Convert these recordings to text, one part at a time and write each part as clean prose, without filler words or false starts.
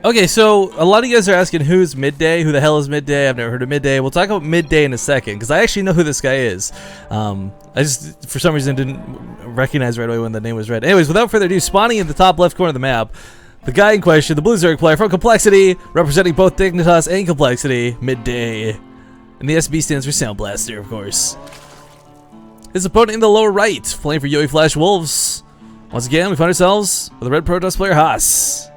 Okay, so a lot of you guys are asking who's Midday? Who the hell is Midday? I've never heard of Midday. We'll talk about Midday in a second, because I actually know who this guy is. I just, for some reason, didn't recognize right away when the name was read. Anyways, without further ado, spawning in the top left corner of the map, the guy in question, the blue Zerg player from Complexity, representing both Dignitas and Complexity, Midday. And the SB stands for Sound Blaster, of course. His opponent in the lower right, playing for yoeflashWolves. Once again, we find ourselves with the red Protoss player, Haas.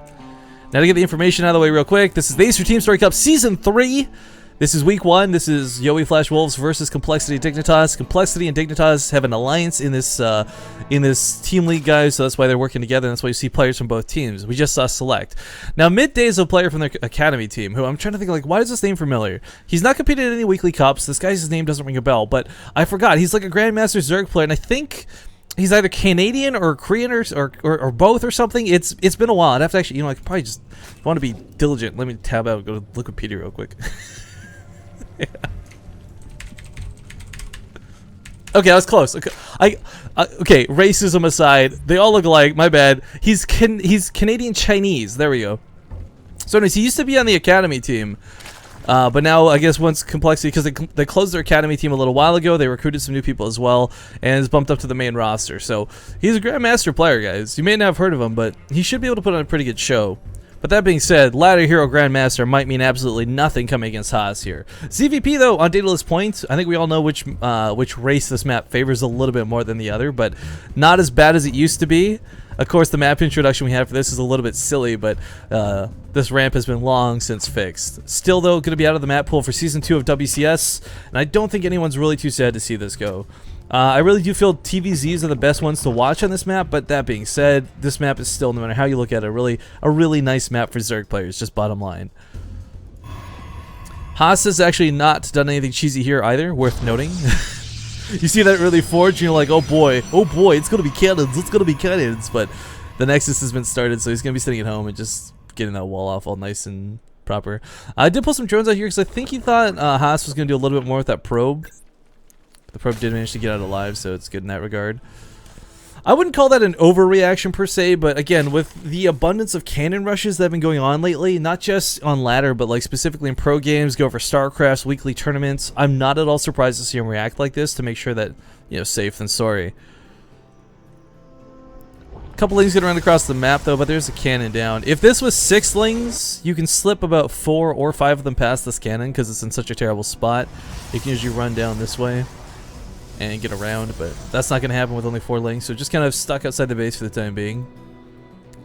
Now to get the information out of the way real quick, this is the Acer Team Story Cup Season 3. This is Week 1. This is yoeflashWolves versus Complexity Dignitas. Complexity and Dignitas have an alliance in this team league, guys, so that's why they're working together, and that's why you see players from both teams. We just saw Select. Now, Midday is a player from their Academy team, who I'm trying to think, like, why is this name familiar? He's not competed in any weekly cups. This guy's name doesn't ring a bell, but I forgot. He's like a Grandmaster Zerg player, and I think he's either Canadian or Korean or both or something. It's been a while. I'd have to actually, I could probably just, if I want to be diligent, let me tab out and go to Wikipedia real quick. Yeah. Okay, I was close. Okay, okay, racism aside, they all look alike. My bad. He's Canadian Chinese. There we go. So anyways, he used to be on the Academy team. But now, I guess once Complexity, because they closed their Academy team a little while ago, they recruited some new people as well, and is bumped up to the main roster. So he's a Grandmaster player, guys. You may not have heard of him, but he should be able to put on a pretty good show. But that being said, Ladder Hero Grandmaster might mean absolutely nothing coming against Haas here. ZVP, though, on Daedalus Point, I think we all know which race this map favors a little bit more than the other, but not as bad as it used to be. Of course, the map introduction we have for this is a little bit silly, but this ramp has been long since fixed. Still, though, going to be out of the map pool for Season 2 of WCS, and I don't think anyone's really too sad to see this go. I really do feel TVZs are the best ones to watch on this map, but that being said, this map is still, no matter how you look at it, a really nice map for Zerg players, just bottom line. Haas has actually not done anything cheesy here either, worth noting. You see that really forge, and you're like, oh boy, it's gonna be cannons, but the Nexus has been started, so he's gonna be sitting at home and just getting that wall off all nice and proper. I did pull some drones out here because I think he thought Haas was gonna do a little bit more with that probe. The probe did manage to get out alive, so it's good in that regard. I wouldn't call that an overreaction per se, but again, with the abundance of cannon rushes that have been going on lately, not just on ladder, but like specifically in pro games, go for StarCraft's weekly tournaments, I'm not at all surprised to see him react like this to make sure that, safe than sorry. A couple lings gonna run across the map though, but there's a cannon down. If this was 6 lings, you can slip about 4 or 5 of them past this cannon because it's in such a terrible spot. You can usually run down this way and get around, but that's not going to happen with only 4 lings, so just kind of stuck outside the base for the time being.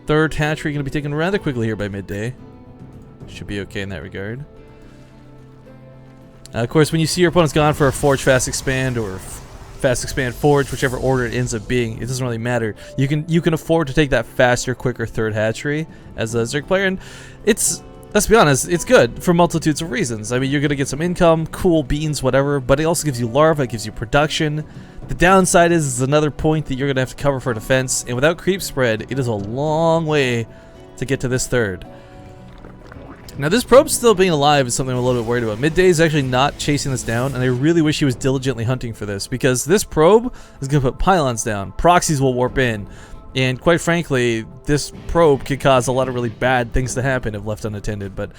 Third hatchery going to be taken rather quickly here by Midday. Should be okay in that regard. Of course, when you see your opponent's gone for a Forge Fast Expand or Fast Expand Forge, whichever order it ends up being, it doesn't really matter. You can afford to take that faster, quicker third hatchery as a Zerg player, and let's be honest, it's good for multitudes of reasons. I mean, you're going to get some income, cool beans, whatever, but it also gives you larva, it gives you production. The downside is another point that you're going to have to cover for defense, and without creep spread, it is a long way to get to this third. Now, this probe still being alive is something I'm a little bit worried about. Midday is actually not chasing this down, and I really wish he was diligently hunting for this, because this probe is going to put pylons down. Proxies will warp in. And quite frankly, this probe could cause a lot of really bad things to happen if left unattended, but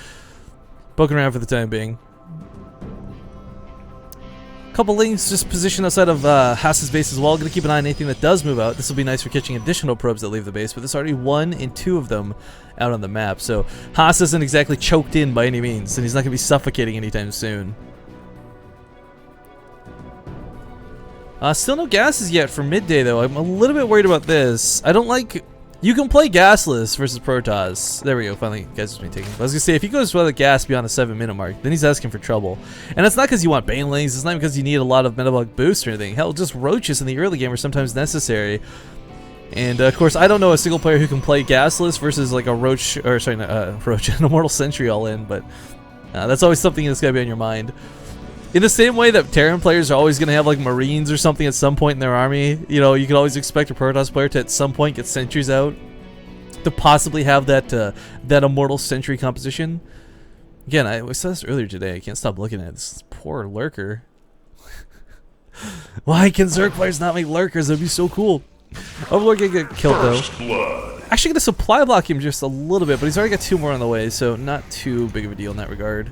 poking around for the time being. Couple links just positioned outside of Haas's base as well. Gonna keep an eye on anything that does move out. This will be nice for catching additional probes that leave the base, but there's already 1 and 2 of them out on the map, so Haas isn't exactly choked in by any means, and he's not gonna be suffocating anytime soon. Still no gases yet for Midday, though. I'm a little bit worried about this. I don't like... You can play gasless versus Protoss. There we go. Finally, guys has been taking. I was going to say, if he goes without a gas beyond the 7-minute mark, then he's asking for trouble. And it's not because you want Banelings. It's not because you need a lot of Metabolic boost or anything. Hell, just Roaches in the early game are sometimes necessary. And, of course, I don't know a single player who can play gasless versus, like, a Roach... Or, sorry, not, Roach, an Immortal Sentry all in, but... that's always something that's got to be on your mind. In the same way that Terran players are always going to have like Marines or something at some point in their army, you can always expect a Protoss player to at some point get sentries out to possibly have that Immortal Sentry composition. Again, I said this earlier today. I can't stop looking at this poor lurker. Why can Zerg players not make lurkers? That'd be so cool. Overlord gonna get killed though. Actually going to supply block him just a little bit, but he's already got 2 more on the way, so not too big of a deal in that regard.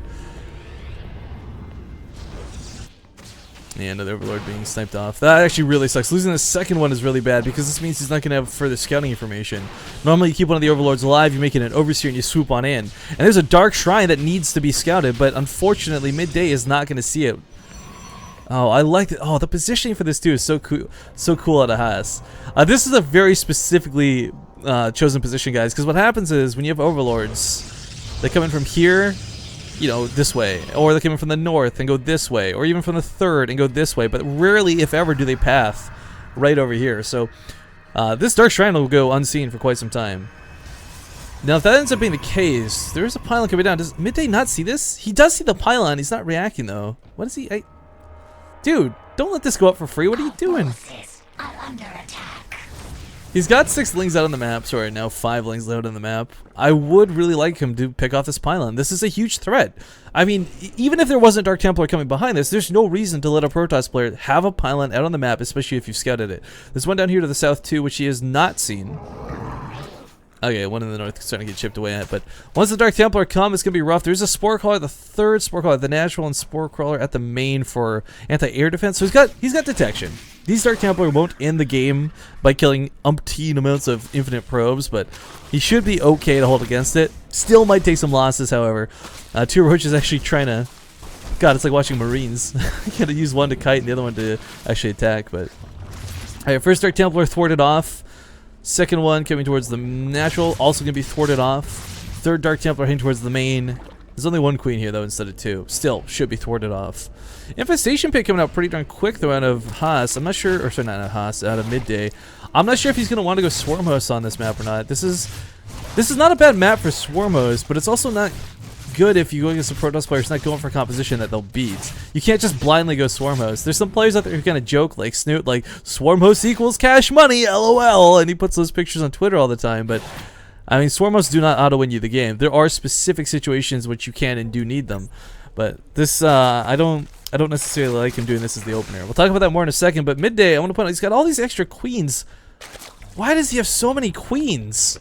Yeah, another Overlord being sniped off. That actually really sucks. Losing the second one is really bad because this means he's not going to have further scouting information. Normally you keep one of the Overlords alive, you make it an Overseer, and you swoop on in. And there's a Dark Shrine that needs to be scouted, but unfortunately Midday is not going to see it. Oh, I like it. Oh, the positioning for this too is so cool out of Haas. This is a very specifically chosen position, guys, because what happens is when you have Overlords, they come in from here, you know, this way, or they come in from the north and go this way, or even from the third and go this way, but rarely, if ever, do they path right over here. So this Dark Shrine will go unseen for quite some time. Now, if that ends up being the case, there is a pylon coming down. Does Midday not see this? He does see the pylon. He's not reacting, though. What is he? Dude, don't let this go up for free. What are you doing? He's got 6 lings out on the map. Sorry, now 5 lings out on the map. I would really like him to pick off this pylon. This is a huge threat. I mean, even if there wasn't Dark Templar coming behind this, there's no reason to let a Protoss player have a pylon out on the map, especially if you've scouted it. There's one down here to the south too, which he has not seen. Okay, one in the north is starting to get chipped away at, but once the Dark Templar come, it's going to be rough. There's a Spore Crawler, the 3rd Spore Crawler, the natural and Spore Crawler at the main for anti-air defense. So he's got detection. These Dark Templar won't end the game by killing umpteen amounts of infinite probes, but he should be okay to hold against it. Still might take some losses, however. Two Roach is actually trying to... God, it's like watching Marines. You gotta use one to kite and the other one to actually attack, but... Alright, first Dark Templar thwarted off. Second one coming towards the natural, also going to be thwarted off. Third Dark Templar heading towards the main. There's only 1 queen here, though, instead of 2. Still, should be thwarted off. Infestation Pit coming out pretty darn quick, though, out of Haas. I'm not sure, or sorry, not out of Haas, out of Midday. I'm not sure if he's going to want to go Swarm Host on this map or not. This is not a bad map for Swarm Host, but it's also not good if you go against a Protoss player who's not going for a composition that they'll beat. You can't just blindly go Swarm Host. There's some players out there who kind of joke, like Snoot, like, Swarm Host equals cash money, LOL, and he puts those pictures on Twitter all the time, but... I mean, Swarm Hosts do not auto-win you the game. There are specific situations which you can and do need them. But this, I don't necessarily like him doing this as the opener. We'll talk about that more in a second, but Midday, I want to point out, he's got all these extra queens. Why does he have so many queens?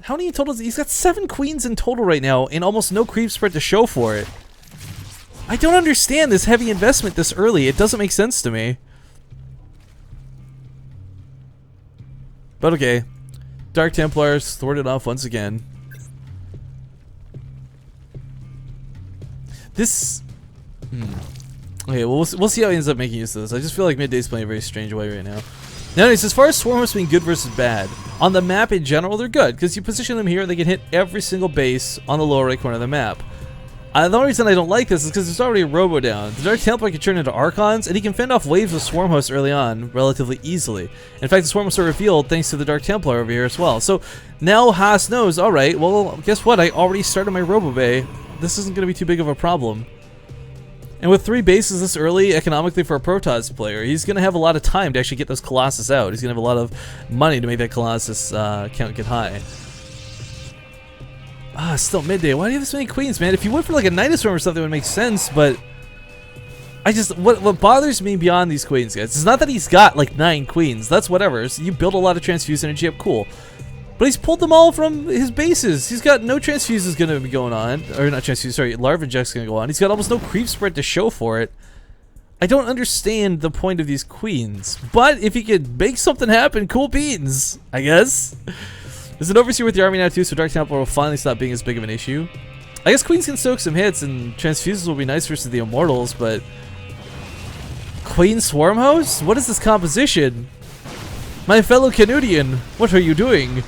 How many in total? He's got 7 queens in total right now, and almost no creep spread to show for it. I don't understand this heavy investment this early. It doesn't make sense to me. But okay. Dark Templars thwarted off once again. This... Okay, well, we'll see how he ends up making use of this. I just feel like Midday's playing a very strange way right now. Now, anyways, as far as Swarm Hosts being good versus bad, on the map in general, they're good. Because you position them here, they can hit every single base on the lower right corner of the map. The only reason I don't like this is because there's already a Robo down. The Dark Templar can turn into Archons, and he can fend off waves of Swarm Hosts early on relatively easily. In fact, the Swarm Hosts are revealed thanks to the Dark Templar over here as well. So now Haas knows, alright, well, guess what? I already started my Robo Bay. This isn't going to be too big of a problem. And with 3 bases this early, economically for a Protoss player, he's going to have a lot of time to actually get those Colossus out. He's going to have a lot of money to make that Colossus count get high. Still Midday. Why do you have this many queens, man? If you went for like a Nidus Storm or something, it would make sense, but... What bothers me beyond these queens, guys, it's not that he's got like 9 queens. That's whatever. So you build a lot of transfuse energy up, cool. But he's pulled them all from his bases. He's got no transfuses going to be going on. Or not transfuse, sorry, Larva Inject's going to go on. He's got almost no creep spread to show for it. I don't understand the point of these queens. But if he could make something happen, cool beans, I guess. There's an Overseer with the army now too, so Dark Templar will finally stop being as big of an issue. I guess Queens can soak some hits, and Transfuses will be nice versus the Immortals, but... Queen Swarm Host? What is this composition? My fellow Canadian, what are you doing?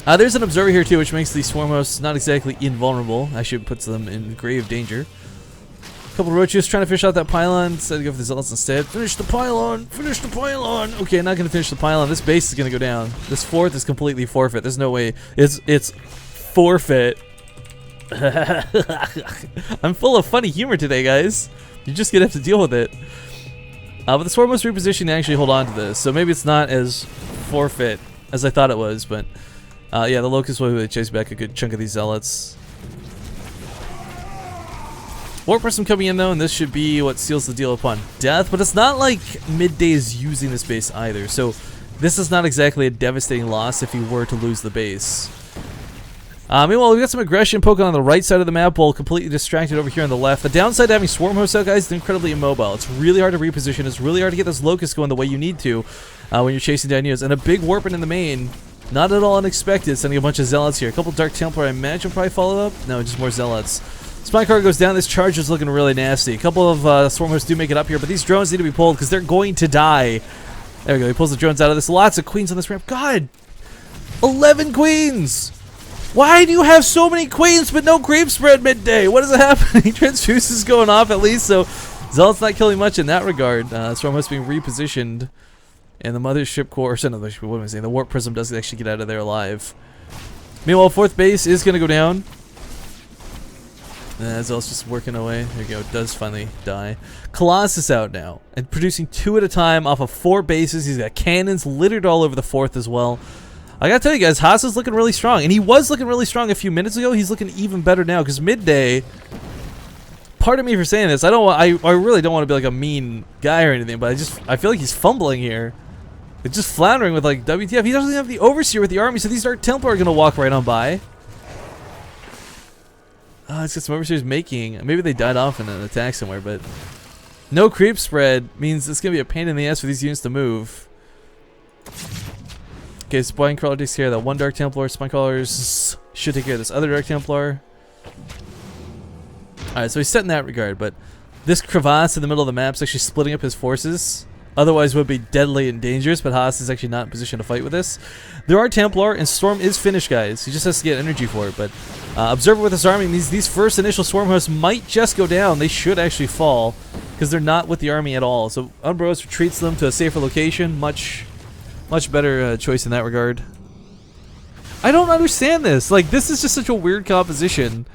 There's an Observer here too, which makes the Swarm Hosts not exactly invulnerable. Actually puts them in grave danger. A couple of Roaches trying to fish out that pylon. Decided to go for the Zealots instead. Finish the pylon! Finish the pylon! Okay, not going to finish the pylon. This base is going to go down. This 4th is completely forfeit. There's no way. It's forfeit. I'm full of funny humor today, guys. You're just going to have to deal with it. But the Swarm Host repositioning to actually hold on to this. So maybe it's not as forfeit as I thought it was. But yeah, the Locust will really chase back a good chunk of these Zealots. Warp Prism coming in though, and this should be what seals the deal upon death, but it's not like Midday is using this base either, so this is not exactly a devastating loss if he were to lose the base. Meanwhile, we've got some aggression poking on the right side of the map while completely distracted over here on the left. The downside to having Swarm Hosts out, guys, is incredibly immobile. It's really hard to reposition. It's really hard to get those locusts going the way you need to when you're chasing down units. And a big warping in the main, not at all unexpected, sending a bunch of zealots here. A couple Dark Templar, I imagine, probably follow up. No, just more zealots. Spine Car goes down. This charge is looking really nasty. A couple of Swarm Hosts do make it up here, but these drones need to be pulled because they're going to die. There we go. He pulls the drones out of this. Lots of queens on this ramp. God! 11 queens! Why do you have so many queens but no creep spread Midday? What is happening? Transfuse is going off at least, so Zealot's not killing much in that regard. Swarm Host being repositioned, and the Mothership Core, or no, what am I saying? The Warp Prism doesn't actually get out of there alive. Meanwhile, 4th base is going to go down. Zealot's just working away. There you go, it does finally die. Colossus out now, and producing 2 at a time off of 4 bases. He's got cannons littered all over the 4th as well. I gotta tell you guys, Haas is looking really strong, and he was looking really strong a few minutes ago. He's looking even better now because Midday. Pardon me for saying this. I really don't want to be like a mean guy or anything, but I feel like he's fumbling here. It's just floundering with like WTF. He doesn't have the overseer with the army, so these Dark Templar are gonna walk right on by. It's got some overseers making. Maybe they died off in an attack somewhere, but no creep spread means it's gonna be a pain in the ass for these units to move. Okay, Spinecrawler takes care of that one Dark Templar. Spinecrawlers should take care of this other Dark Templar. Alright, so he's set in that regard, but this crevasse in the middle of the map is actually splitting up his forces. Otherwise would be deadly and dangerous, but Haas is actually not in position to fight with this. There are Templar, and Storm is finished, guys. He just has to get energy for it, but Observer with his army, these first initial Swarm Hosts might just go down. They should actually fall, because they're not with the army at all. So Umbros retreats them to a safer location. Much better choice in that regard. I don't understand this. Like, this is just such a weird composition.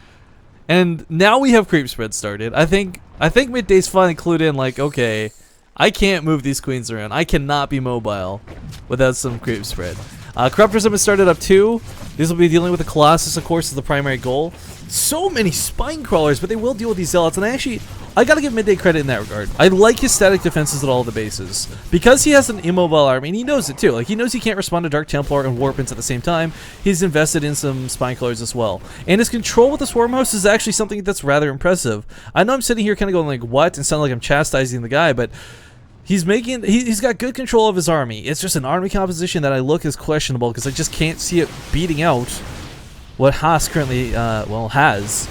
And now we have creep spread started. I think Midday's finally clued in, like, okay, I can't move these queens around. I cannot be mobile without some creep spread. Corruptorism has started up too. These will be dealing with the Colossus, of course, as the primary goal. So many spine crawlers, but they will deal with these zealots. And I gotta give Midday credit in that regard. I like his static defenses at all the bases. Because he has an immobile army, and he knows it too. Like, he knows he can't respond to Dark Templar and Warpins at the same time. He's invested in some spine crawlers as well. And his control with the Swarm Host is actually something that's rather impressive. I know I'm sitting here kind of going like, what? And sound like I'm chastising the guy, but he's got good control of his army. It's just an army composition that I look is questionable because I just can't see it beating out what Haas currently, has.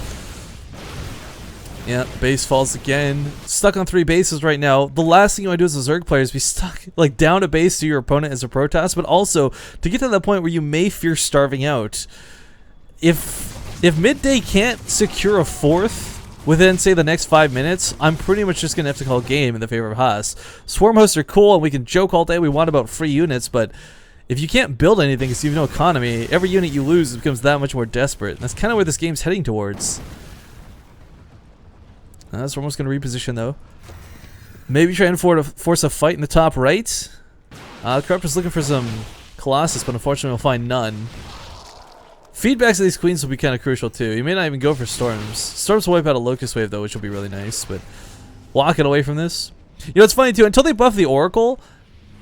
Yeah, base falls again. Stuck on 3 bases right now. The last thing you want to do as a Zerg player is be stuck, like, down a base to your opponent as a Protoss, but also to get to that point where you may fear starving out. If Midday can't secure a 4th within, say, the next 5 minutes, I'm pretty much just going to have to call game in the favor of Haas. Swarm Hosts are cool, and we can joke all day we want about free units, but if you can't build anything because you have no economy, every unit you lose becomes that much more desperate. And that's kind of where this game's heading towards. So we're almost going to reposition, though. Maybe try and force a fight in the top right. Corruptor's looking for some Colossus, but unfortunately we'll find none. Feedbacks of these queens will be kind of crucial, too. You may not even go for Storms. Storms will wipe out a Locust Wave, though, which will be really nice, but walking away from this. You know, it's funny, too. Until they buff the Oracle,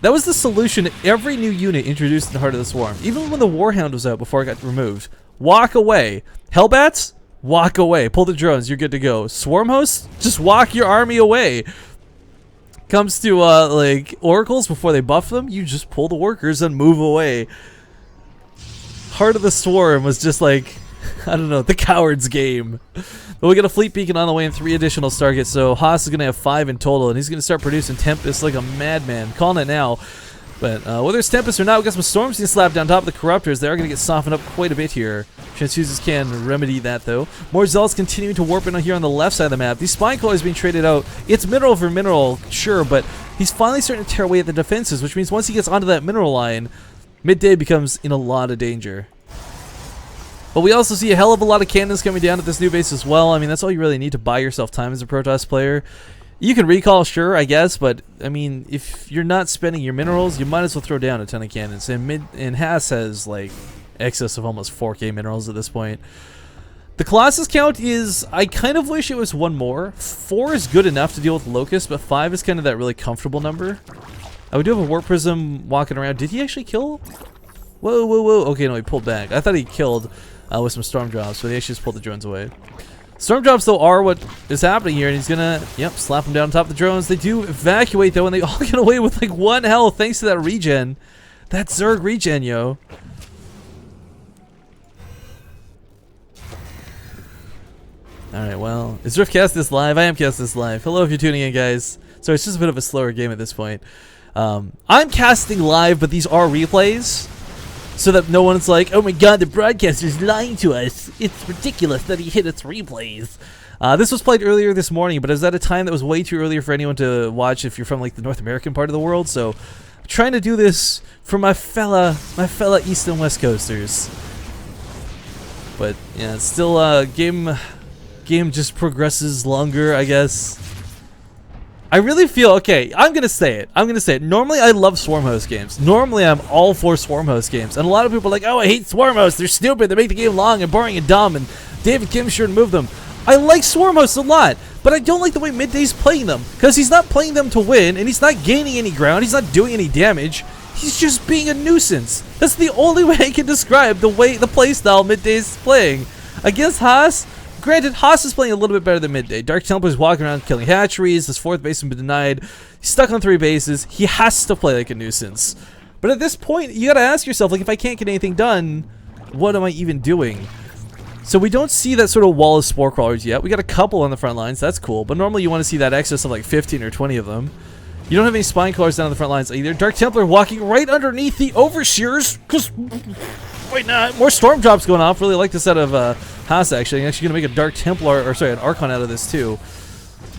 that was the solution to every new unit introduced in the Heart of the Swarm. Even when the Warhound was out before it got removed. Walk away. Hellbats? Walk away. Pull the drones. You're good to go. Swarm Hosts? Just walk your army away. Comes to, like, Oracles before they buff them, you just pull the workers and move away. Heart of the Swarm was just like, I don't know, the coward's game. But we got a fleet beacon on the way and 3 additional targets, so Haas is going to have 5 in total, and he's going to start producing Tempest like a madman. Calling it now. But whether it's Tempest or not, we got some Storms being slapped down top of the Corruptors. They are going to get softened up quite a bit here. Transfuses can remedy that, though. More Zealots continuing to warp in here on the left side of the map. These Spine Crawlers being traded out. It's mineral for mineral, sure, but he's finally starting to tear away at the defenses, which means once he gets onto that mineral line, Midday becomes in a lot of danger. But we also see a hell of a lot of cannons coming down at this new base as well. I mean, that's all you really need to buy yourself time as a Protoss player. You can recall, sure, I guess, but, I mean, if you're not spending your minerals, you might as well throw down a ton of cannons. And Haas has, like, excess of almost 4k minerals at this point. The Colossus count is, I kind of wish it was 1 more. 4 is good enough to deal with Locust, but 5 is kind of that really comfortable number. We do have a warp prism walking around. Did he actually kill? Whoa, whoa, whoa. Okay, no, he pulled back. I thought he killed with some storm drops, but he actually just pulled the drones away. Storm drops, though, are what is happening here, and he's gonna, yep, slap them down on top of the drones. They do evacuate, though, and they all get away with, like, 1 health thanks to that regen. That Zerg regen, yo. Alright, well, is Riftcast this live? I am cast this live. Hello if you're tuning in, guys. So it's just a bit of a slower game at this point. I'm casting live, but these are replays, so that no one's like, oh my god, the broadcaster's lying to us. It's ridiculous that he hit its replays. This was played earlier this morning, but it was at a time that was way too earlier for anyone to watch if you're from like the North American part of the world, so I'm trying to do this for my fella East and West Coasters. But yeah, it's still game just progresses longer, I guess. I really feel, okay, I'm gonna say it. Normally I love Swarm Host games. Normally I'm all for Swarm Host games. And a lot of people are like, oh, I hate Swarm Hosts. They're stupid. They make the game long and boring and dumb. And David Kim shouldn't move them. I like Swarm Hosts a lot, but I don't like the way Midday's playing them. Because he's not playing them to win, and he's not gaining any ground. He's not doing any damage. He's just being a nuisance. That's the only way I can describe the playstyle Midday's playing. Against Haas, granted, Haas is playing a little bit better than Midday. Dark Templar's walking around killing hatcheries. His 4th base has been denied. He's stuck on 3 bases. He has to play like a nuisance. But at this point, you gotta ask yourself, like, if I can't get anything done, what am I even doing? So we don't see that sort of wall of spore crawlers yet. We got a couple on the front lines. That's cool. But normally you want to see that excess of like 15 or 20 of them. You don't have any spine crawlers down on the front lines either. Dark Templar walking right underneath the Overseers. Because why not? More storm drops going off. Really like this out of Haas, actually. I'm actually going to make a Dark Templar, or sorry, an Archon out of this too.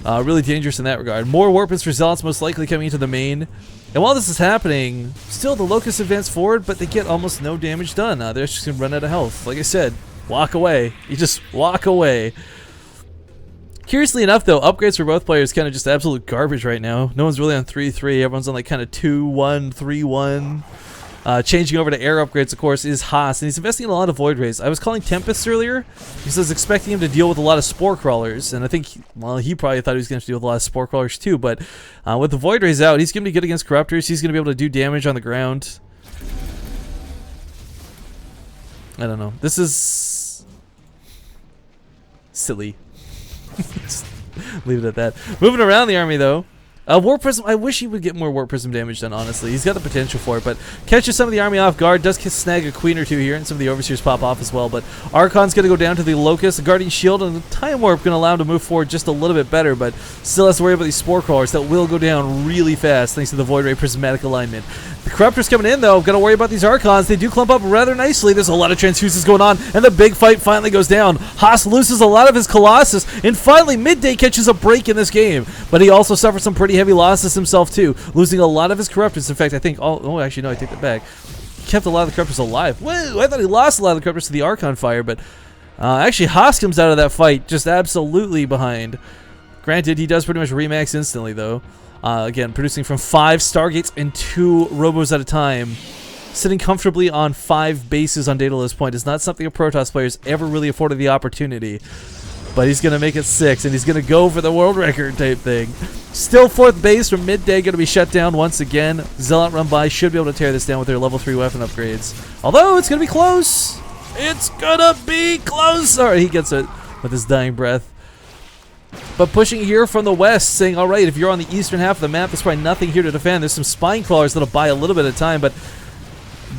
Really dangerous in that regard. More Warpins for Zealots most likely coming into the main. And while this is happening, still the Locusts advance forward, but they get almost no damage done. They're just going to run out of health. Like I said, walk away. You just walk away. Curiously enough, though, upgrades for both players kind of just absolute garbage right now. No one's really on 3-3. Everyone's on like kind of 2-1, 3-1. Changing over to air upgrades, of course, is Haas, and he's investing in a lot of Void Rays. I was calling Tempests earlier because I was expecting him to deal with a lot of Spore Crawlers, and I think, well, he probably thought he was going to deal with a lot of Spore Crawlers too, but with the Void Rays out, he's going to be good against Corruptors. He's going to be able to do damage on the ground. I don't know. This is silly. Just leave it at that. Moving around the army, though. Warp Prism, I wish he would get more Warp Prism damage done, honestly. He's got the potential for it, but catches some of the army off guard. Does snag a queen or two here, and some of the Overseers pop off as well. But Archon's going to go down to the Locust, the Guardian Shield, and the Time Warp going to allow him to move forward just a little bit better, but still has to worry about these Spore Crawlers that will go down really fast thanks to the Void Ray Prismatic alignment. The Corruptors coming in, though, got to worry about these Archons. They do clump up rather nicely. There's a lot of transfuses going on, and the big fight finally goes down. Haas loses a lot of his Colossus, and finally Midday catches a break in this game. But he also suffered some pretty heavy losses himself, too, losing a lot of his Corruptors. In fact, I think actually, no, I take that back. He kept a lot of the Corruptors alive. Whoa, I thought he lost a lot of the Corruptors to the Archon fire, but actually Haas comes out of that fight just absolutely behind. Granted, he does pretty much remax instantly, though. Again, producing from 5 Stargates and 2 Robos at a time. Sitting comfortably on 5 bases on Daedalus Point is not something a Protoss player's ever really afforded the opportunity. But he's going to make it 6, and he's going to go for the world record type thing. Still 4th base from Midday going to be shut down once again. Zealot run by should be able to tear this down with their level 3 weapon upgrades. Although, it's going to be close. It's going to be close. Alright, he gets it with his dying breath. But pushing here from the west, saying, all right, if you're on the eastern half of the map, there's probably nothing here to defend. There's some spine crawlers that'll buy a little bit of time, but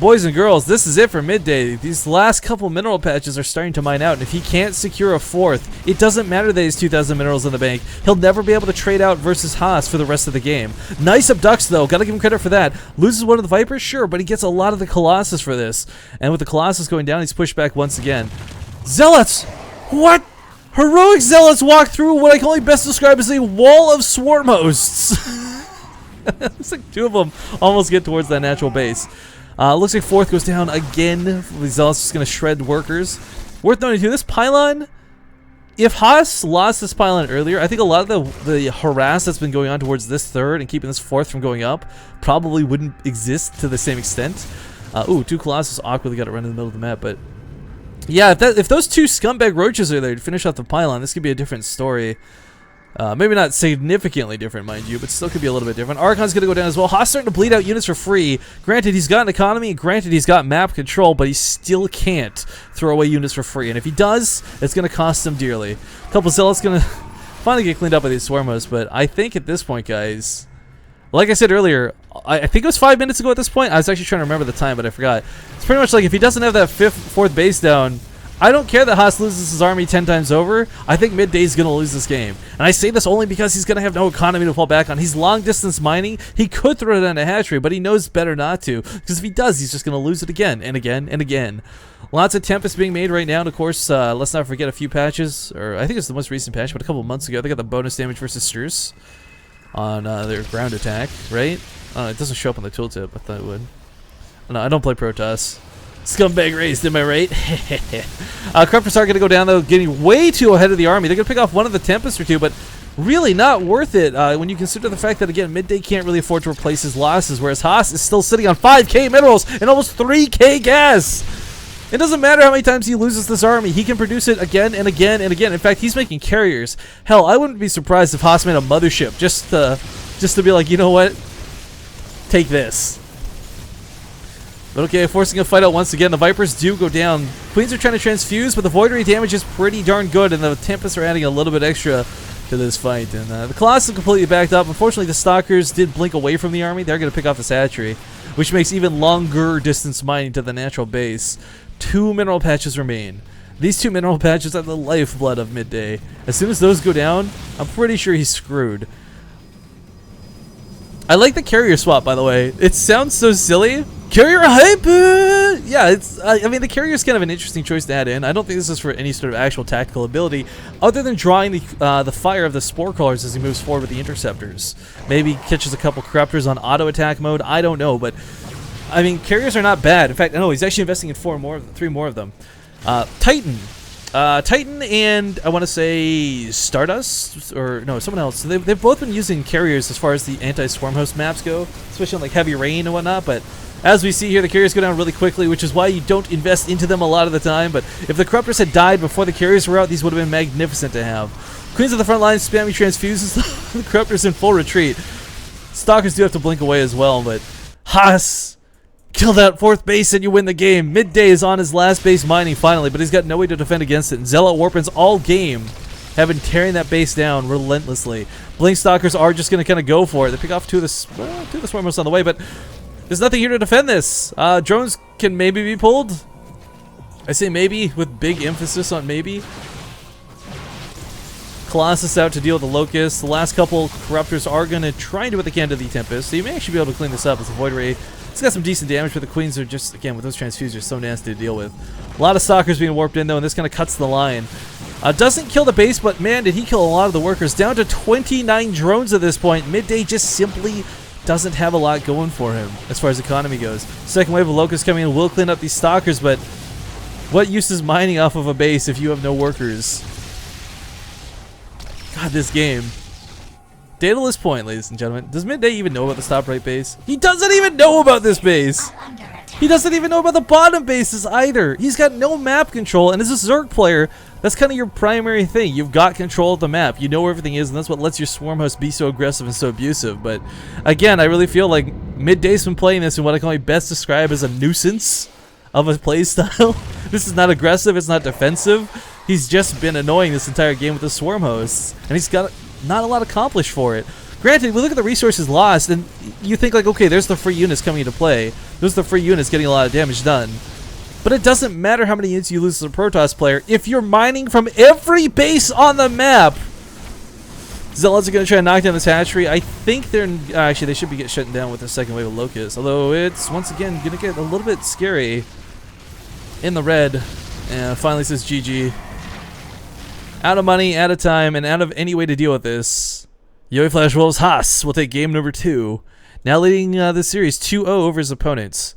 boys and girls, this is it for Midday. These last couple mineral patches are starting to mine out, and if he can't secure a 4th, it doesn't matter that he has 2,000 minerals in the bank. He'll never be able to trade out versus Haas for the rest of the game. Nice abducts, though. Gotta give him credit for that. Loses one of the Vipers? Sure, but he gets a lot of the Colossus for this. And with the Colossus going down, he's pushed back once again. Zealots! What? Heroic Zealots walk through what I can only best describe as a wall of Swarm Hosts. Looks like 2 of them almost get towards that natural base. Looks like 4th goes down again. The Zealots just going to shred workers. Worth noting too, this pylon, if Haas lost this pylon earlier, I think a lot of the harass that's been going on towards this 3rd and keeping this 4th from going up probably wouldn't exist to the same extent. Ooh, 2 Colossus awkwardly got to run in the middle of the map, but yeah, if those 2 scumbag roaches are there to finish off the pylon, this could be a different story. Maybe not significantly different, mind you, but still could be a little bit different. Archon's going to go down as well. Haas starting to bleed out units for free. Granted, he's got an economy. Granted, he's got map control, but he still can't throw away units for free. And if he does, it's going to cost him dearly. A couple Zealots going to finally get cleaned up by these swarm hosts, but I think at this point, guys, like I said earlier, I think it was 5 minutes ago at this point. I was actually trying to remember the time, but I forgot. It's pretty much like if he doesn't have that 4th base down, I don't care that Haas loses his army 10 times over. I think Midday's going to lose this game. And I say this only because he's going to have no economy to fall back on. He's long-distance mining. He could throw it on a hatchery, but he knows better not to. Because if he does, he's just going to lose it again and again and again. Lots of Tempest being made right now. And of course, let's not forget a few patches. Or I think it's the most recent patch, but a couple of months ago, they got the bonus damage versus Sturs on their ground attack, right? It doesn't show up on the tooltip. I thought it would. No, I don't play Protoss. Scumbag raised, am I right? Corruptors are going to go down, though, getting way too ahead of the army. They're going to pick off one of the Tempests or two, but really not worth it when you consider the fact that, again, Midday can't really afford to replace his losses, whereas Haas is still sitting on 5k minerals and almost 3k gas. It doesn't matter how many times he loses this army. He can produce it again and again and again. In fact, he's making carriers. Hell, I wouldn't be surprised if Haas made a mothership just to be like, you know what? Take this. But okay, forcing a fight out once again. The Vipers do go down. Queens are trying to transfuse, but the Void Ray damage is pretty darn good, and the Tempests are adding a little bit extra to this fight. And the Colossus is completely backed up. Unfortunately, the Stalkers did blink away from the army. They're going to pick off this hatchery, which makes even longer distance mining to the natural base. 2 mineral patches remain. These 2 mineral patches are the lifeblood of Midday. As soon as those go down, I'm pretty sure he's screwed. I like the carrier swap, by the way. It sounds so silly. Carrier hype! Yeah, it's. I mean, the carrier is kind of an interesting choice to add in. I don't think this is for any sort of actual tactical ability, other than drawing the fire of the Spore Crawlers as he moves forward with the Interceptors. Maybe catches a couple Corruptors on auto attack mode. I don't know, but I mean, carriers are not bad. In fact, I know he's actually investing in 3 more of them. Titan. Titan and I want to say Stardust, or no, someone else. So they've both been using carriers as far as the anti-swarm host maps go, especially on like heavy rain and whatnot. But as we see here, the carriers go down really quickly, which is why you don't invest into them a lot of the time. But if the Corruptors had died before the carriers were out, these would have been magnificent to have. Queens of the front line spamming transfuses, the Corruptors in full retreat. Stalkers do have to blink away as well, but Haas, kill that 4th base and you win the game. Midday is on his last base mining finally, but he's got no way to defend against it. And Zealot Warpins all game have been tearing that base down relentlessly. Blink Stalkers are just going to kind of go for it. They pick off 2 of the Swarmers on the way, but there's nothing here to defend this. Drones can maybe be pulled. I say maybe with big emphasis on maybe. Colossus out to deal with the Locust. The last couple Corruptors are going to try and do what they can to the Tempest, so you may actually be able to clean this up as a Void Ray. It's got some decent damage, but the Queens are just, again, with those transfusers, so nasty to deal with. A lot of Stalkers being warped in, though, and this kind of cuts the line. Doesn't kill the base, but man, did he kill a lot of the workers. Down to 29 drones at this point. Midday just simply doesn't have a lot going for him as far as economy goes. Second wave of Locusts coming in will clean up these Stalkers, but what use is mining off of a base if you have no workers? God, this game. Daedalus Point, ladies and gentlemen. Does Midday even know about the top right base? He doesn't even know about this base! He doesn't even know about the bottom bases either! He's got no map control, and as a Zerg player, that's kind of your primary thing. You've got control of the map. You know where everything is, and that's what lets your swarm host be so aggressive and so abusive. But again, I really feel like Midday's been playing this in what I can best describe as a nuisance of a play style. This is not aggressive, it's not defensive. He's just been annoying this entire game with the swarm hosts, and he's got not a lot accomplished for it. Granted, we look at the resources lost, and you think like, okay, there's the free units coming into play. There's the free units getting a lot of damage done. But it doesn't matter how many units you lose as a Protoss player if you're mining from every base on the map. Zealots are going to try to knock down this hatchery. I think they're... actually, they should be shutting down with the second wave of Locusts. Although it's, once again, going to get a little bit scary in the red. And finally says GG. Out of money, out of time, and out of any way to deal with this, yoeflashWolves Haas will take game number 2. Now leading this series 2-0 over his opponents.